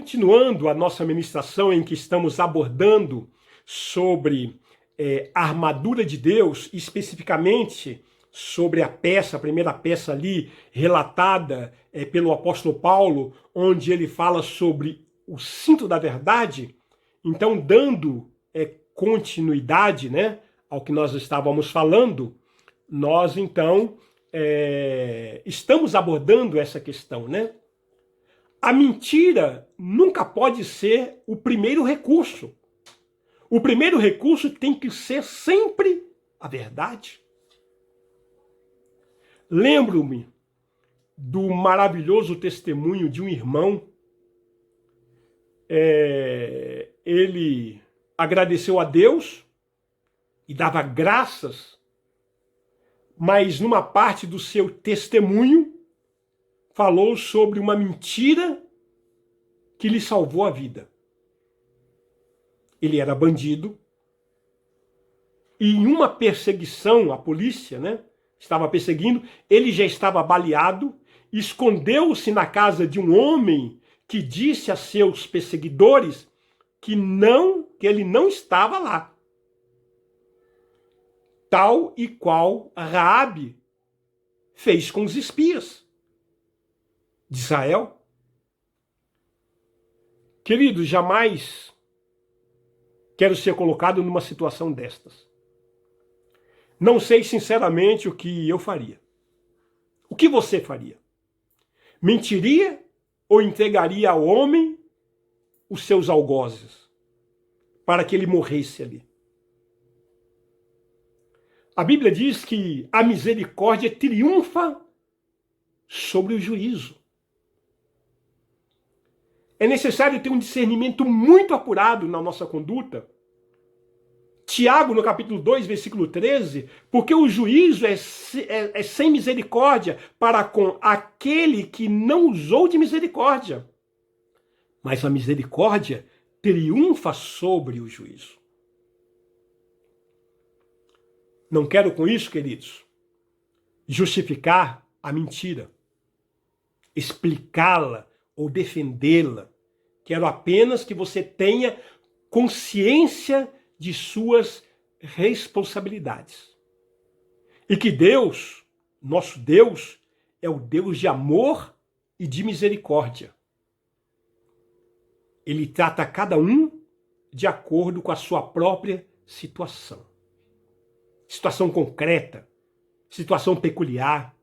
Continuando a nossa ministração em que estamos abordando sobre a armadura de Deus, especificamente sobre a primeira peça ali relatada pelo apóstolo Paulo, onde ele fala sobre o cinto da verdade. Então, dando continuidade, né, ao que nós estávamos falando, nós então estamos abordando essa questão, né? A mentira nunca pode ser o primeiro recurso. O primeiro recurso tem que ser sempre a verdade. Lembro-me do maravilhoso testemunho de um irmão. Ele agradeceu a Deus e dava graças, mas numa parte do seu testemunho falou sobre uma mentira que lhe salvou a vida. Ele era bandido e em uma perseguição, a polícia, né, estava perseguindo, ele já estava baleado, escondeu-se na casa de um homem que disse a seus perseguidores que ele não estava lá. Tal e qual Raabe fez com os espias de Israel. Querido, jamais quero ser colocado numa situação destas. Não sei sinceramente o que eu faria. O que você faria? Mentiria ou entregaria ao homem os seus algozes para que ele morresse ali? A Bíblia diz que a misericórdia triunfa sobre o juízo. É necessário ter um discernimento muito apurado na nossa conduta. Tiago, no capítulo 2, versículo 13, porque o juízo é sem misericórdia para com aquele que não usou de misericórdia. Mas a misericórdia triunfa sobre o juízo. Não quero com isso, queridos, justificar a mentira, explicá-la ou defendê-la. Quero apenas que você tenha consciência de suas responsabilidades. E que Deus, nosso Deus, é o Deus de amor e de misericórdia. Ele trata cada um de acordo com a sua própria situação. Situação concreta, situação peculiar.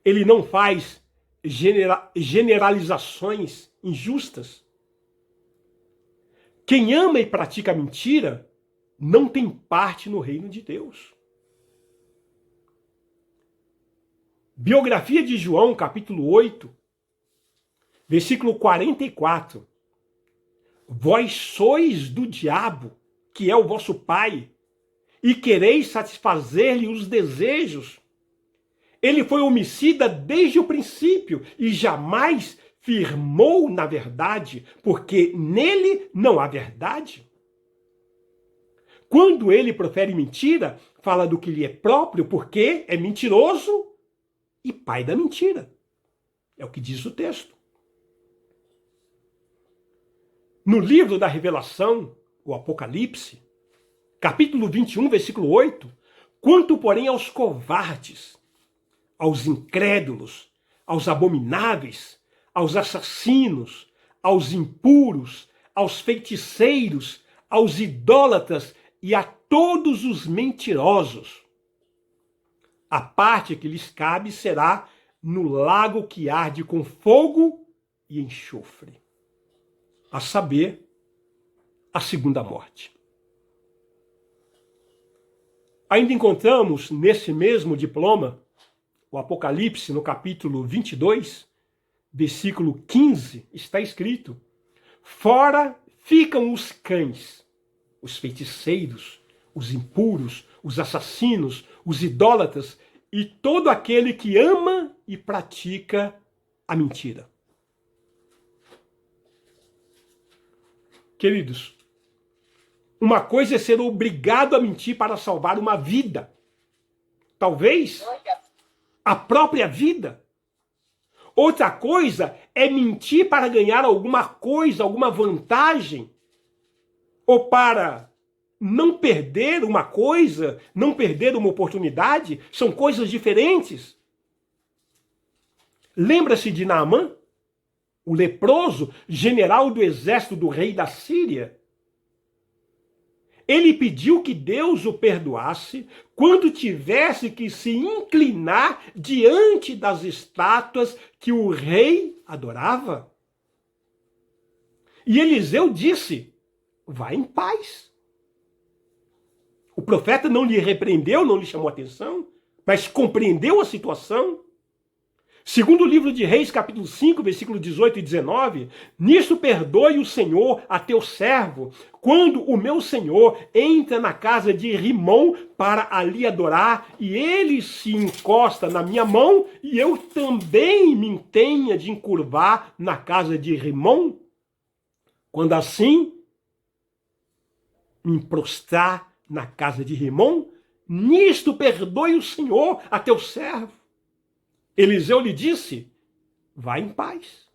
Ele não faz generalizações injustas. Quem ama e pratica mentira não tem parte no reino de Deus. Biografia de João, capítulo 8, versículo 44. Vós sois do diabo, que é o vosso pai, e quereis satisfazer-lhe os desejos. Ele foi homicida desde o princípio e jamais firmou na verdade, porque nele não há verdade. Quando ele profere mentira, fala do que lhe é próprio, porque é mentiroso e pai da mentira. É o que diz o texto. No livro da Revelação, o Apocalipse, capítulo 21, versículo 8, quanto, porém, aos covardes, aos incrédulos, aos abomináveis, aos assassinos, aos impuros, aos feiticeiros, aos idólatras e a todos os mentirosos, a parte que lhes cabe será no lago que arde com fogo e enxofre, a saber, a segunda morte. Ainda encontramos nesse mesmo diploma, o Apocalipse, no capítulo 22, versículo 15, está escrito: fora ficam os cães, os feiticeiros, os impuros, os assassinos, os idólatras e todo aquele que ama e pratica a mentira. Queridos, uma coisa é ser obrigado a mentir para salvar uma vida. Talvez a própria vida. Outra coisa é mentir para ganhar alguma coisa, alguma vantagem, ou para não perder uma coisa, não perder uma oportunidade. São coisas diferentes. Lembra-se de Naamã, o leproso, general do exército do rei da Síria? Ele pediu que Deus o perdoasse quando tivesse que se inclinar diante das estátuas que o rei adorava. E Eliseu disse: vá em paz. O profeta não lhe repreendeu, não lhe chamou atenção, mas compreendeu a situação. Segundo o livro de Reis, capítulo 5, versículos 18 e 19, nisso perdoe o Senhor a teu servo, quando o meu senhor entra na casa de Rimom para ali adorar, e ele se encosta na minha mão, e eu também me tenha de encurvar na casa de Rimom, quando assim me prostrar na casa de Rimom, nisto perdoe o Senhor a teu servo. Eliseu lhe disse: vá em paz.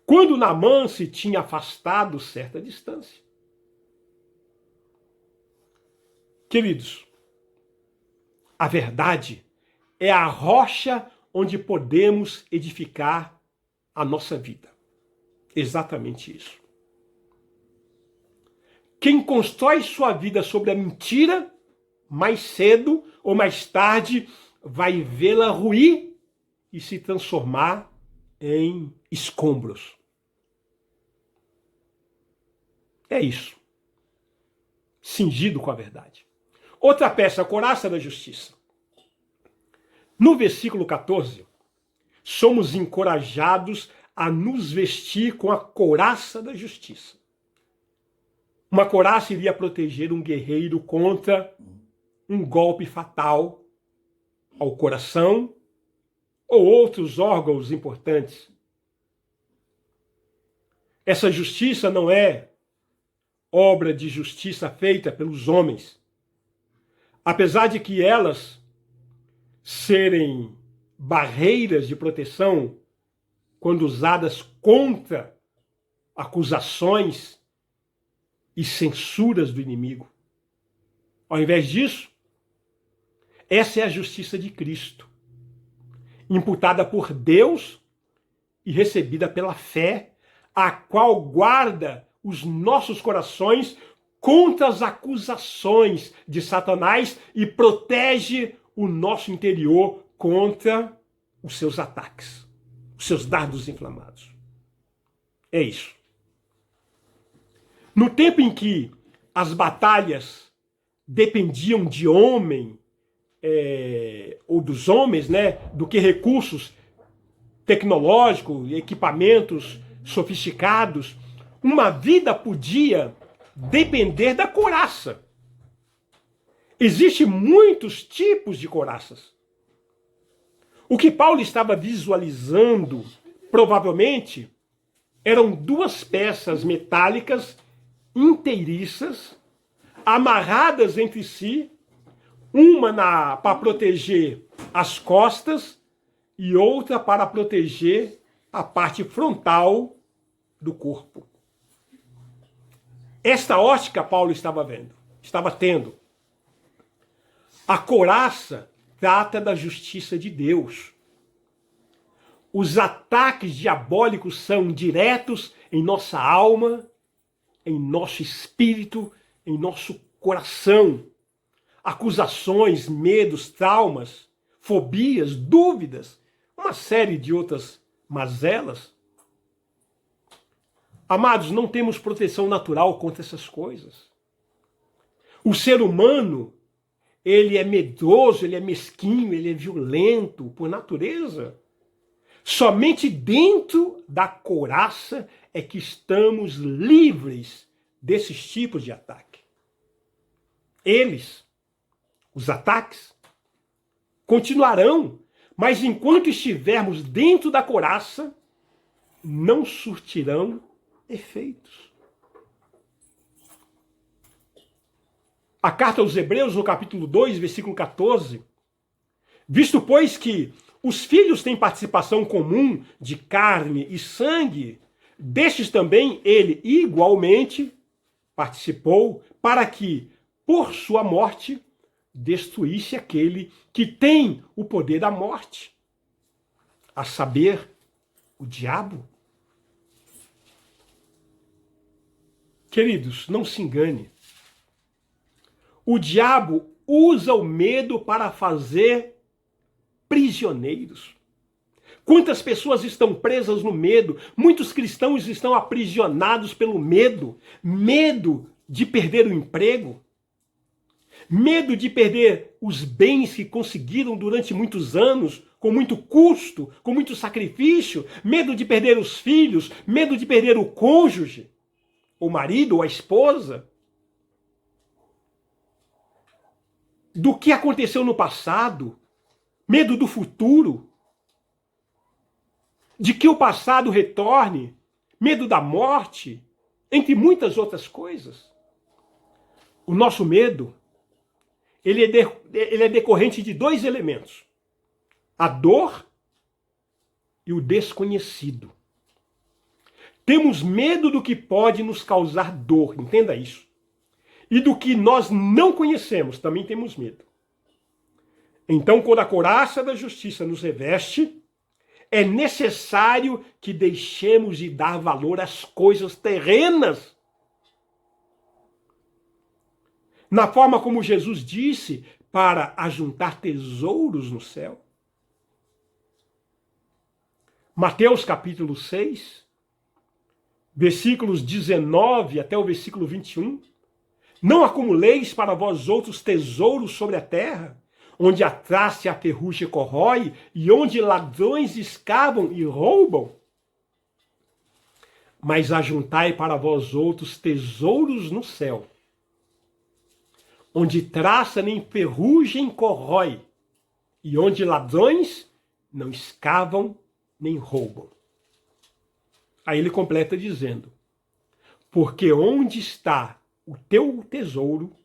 Quando Naamã se tinha afastado certa distância. Queridos, a verdade é a rocha onde podemos edificar a nossa vida. Exatamente isso. Quem constrói sua vida sobre a mentira, mais cedo ou mais tarde, vai vê-la ruir e se transformar em escombros. É isso. Cingido com a verdade. Outra peça, a couraça da justiça. No versículo 14, somos encorajados a nos vestir com a couraça da justiça. Uma couraça iria proteger um guerreiro contra um golpe fatal ao coração ou outros órgãos importantes. Essa justiça não é obra de justiça feita pelos homens. Apesar de que elas serem barreiras de proteção quando usadas contra acusações e censuras do inimigo. Ao invés disso, essa é a justiça de Cristo, imputada por Deus e recebida pela fé, a qual guarda os nossos corações contra as acusações de Satanás e protege o nosso interior contra os seus ataques, os seus dardos inflamados. É isso. No tempo em que as batalhas dependiam de homem, ou dos homens, né, do que recursos tecnológicos, equipamentos sofisticados, uma vida podia depender da couraça. Existem muitos tipos de couraças. O que Paulo estava visualizando, provavelmente, eram duas peças metálicas inteiriças, amarradas entre si, uma para proteger as costas e outra para proteger a parte frontal do corpo. Esta ótica Paulo estava tendo. A couraça trata da justiça de Deus. Os ataques diabólicos são diretos em nossa alma, em nosso espírito, em nosso coração. Acusações, medos, traumas, fobias, dúvidas, uma série de outras mazelas. Amados, não temos proteção natural contra essas coisas. O ser humano, ele é medroso, ele é mesquinho, ele é violento por natureza. Somente dentro da couraça é que estamos livres desses tipos de ataque. Os ataques, continuarão, mas enquanto estivermos dentro da couraça, não surtirão efeitos. A carta aos Hebreus, no capítulo 2, versículo 14, visto, pois, que os filhos têm participação comum de carne e sangue, destes também ele igualmente participou, para que, por sua morte, destruísse aquele que tem o poder da morte, a saber, o diabo. Queridos, não se engane. O diabo usa o medo para fazer prisioneiros. Quantas pessoas estão presas no medo? Muitos cristãos estão aprisionados pelo medo. Medo de perder o emprego. Medo de perder os bens que conseguiram durante muitos anos, com muito custo, com muito sacrifício. Medo de perder os filhos. Medo de perder o cônjuge, o marido ou a esposa. Do que aconteceu no passado. Medo do futuro. De que o passado retorne. Medo da morte. Entre muitas outras coisas. O nosso medo, ele é decorrente de dois elementos. A dor e o desconhecido. Temos medo do que pode nos causar dor, entenda isso. E do que nós não conhecemos, também temos medo. Então, quando a couraça da justiça nos reveste, é necessário que deixemos de dar valor às coisas terrenas. Na forma como Jesus disse, para ajuntar tesouros no céu. Mateus capítulo 6, versículos 19 até o versículo 21. Não acumuleis para vós outros tesouros sobre a terra, onde a traça e a ferrugem corrói, e onde ladrões escavam e roubam. Mas ajuntai para vós outros tesouros no céu, onde traça nem ferrugem corrói, e onde ladrões não escavam nem roubam. Aí ele completa dizendo, porque onde está o teu tesouro,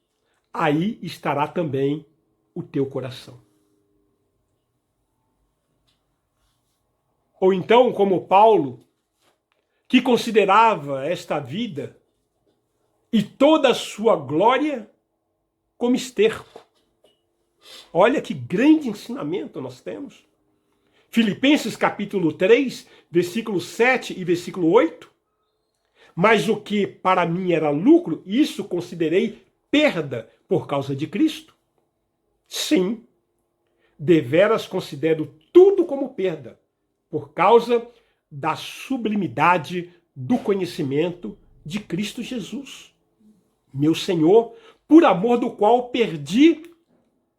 aí estará também o teu coração. Ou então, como Paulo, que considerava esta vida e toda a sua glória como esterco. Olha que grande ensinamento nós temos. Filipenses capítulo 3, versículo 7 e versículo 8. Mas o que para mim era lucro, isso considerei perda por causa de Cristo. Sim, deveras considero tudo como perda, por causa da sublimidade do conhecimento de Cristo Jesus, meu Senhor, por amor do qual perdi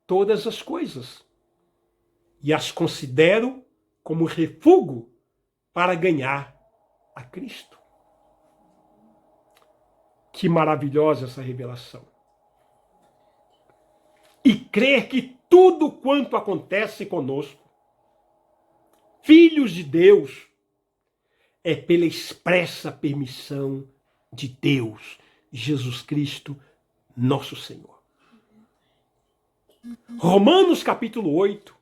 todas as coisas e as considero como refúgio para ganhar a Cristo. Que maravilhosa essa revelação. E crer que tudo quanto acontece conosco, filhos de Deus, é pela expressa permissão de Deus, Jesus Cristo, nosso Senhor. Romanos capítulo 8,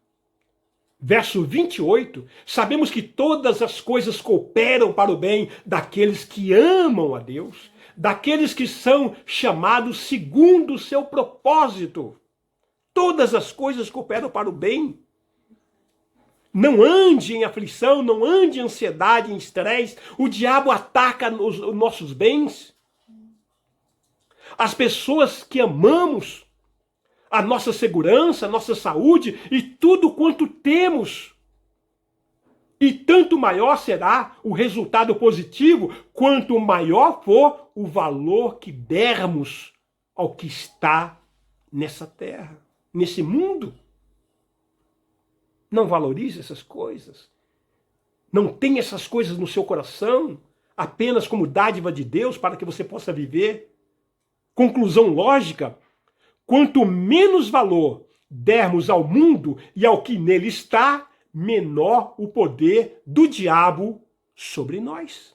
verso 28, sabemos que todas as coisas cooperam para o bem daqueles que amam a Deus, daqueles que são chamados segundo o seu propósito. Todas as coisas cooperam para o bem. Não ande em aflição, não ande em ansiedade, em estresse. O diabo ataca os nossos bens. As pessoas que amamos, a nossa segurança, a nossa saúde e tudo quanto temos. E tanto maior será o resultado positivo, quanto maior for o valor que dermos ao que está nessa terra, nesse mundo. Não valorize essas coisas. Não tenha essas coisas no seu coração, apenas como dádiva de Deus para que você possa viver. Conclusão lógica, quanto menos valor dermos ao mundo e ao que nele está, menor o poder do diabo sobre nós.